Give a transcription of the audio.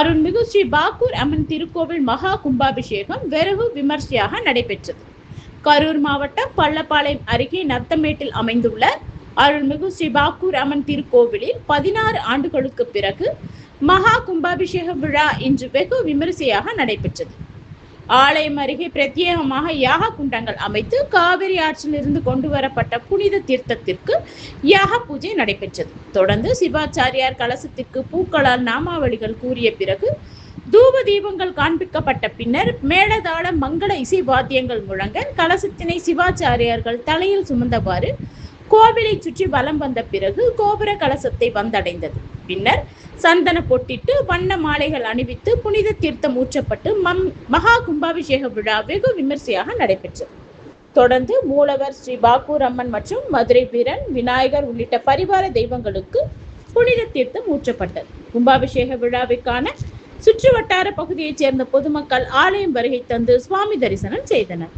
அருள்மிகு ஸ்ரீ பாக்கூர் அம்மன் திருக்கோவில் மகா கும்பாபிஷேகம் வெகு விமர்சையாக நடைபெற்றது. கரூர் மாவட்டம் பள்ளப்பாளையம் அருகே நத்தமேட்டில் அமைந்துள்ள அருள்மிகு ஸ்ரீ பாக்கூர் அம்மன் திருக்கோவிலில் 16 ஆண்டுகளுக்கு பிறகு மகா கும்பாபிஷேக விழா இன்று வெகு விமரிசையாக நடைபெற்றது. ஆலயம் அருகே பிரத்யேகமாக யாக குண்டங்கள் அமைத்து காவிரி ஆற்றிலிருந்து கொண்டு வரப்பட்ட புனித தீர்த்தத்திற்கு யாக பூஜை நடைபெற்றது. தொடர்ந்து சிவாச்சாரியார் கலசத்திற்கு பூக்களால் நாமாவளிகள் கூறிய பிறகு தூப தீபங்கள் காண்பிக்கப்பட்ட பின்னர் மேளதாள மங்கள இசை வாத்தியங்கள் முழங்க கலசத்தினை சிவாச்சாரியார்கள் தலையில் சுமந்தவாறு கோவிலை சுற்றி வலம் வந்த பிறகு கோபுர கலசத்தை வந்தடைந்தது. பின்னர் சந்தன பொட்டிட்டு வண்ண மாலைகள் அணிவித்து புனித தீர்த்தம் ஊற்றப்பட்டு மகா கும்பாபிஷேக விழா வெகு விமர்சையாக நடைபெற்றது. தொடர்ந்து மூலவர் ஸ்ரீ பாக்கூர் அம்மன் மற்றும் மதுரை வீரன், விநாயகர் உள்ளிட்ட பரிவார தெய்வங்களுக்கு புனித தீர்த்தம் ஊற்றப்பட்டது. கும்பாபிஷேக விழாவிற்கான சுற்று வட்டார பகுதியைச் சேர்ந்த பொதுமக்கள் ஆலயம் வருகை தந்து சுவாமி தரிசனம் செய்தனர்.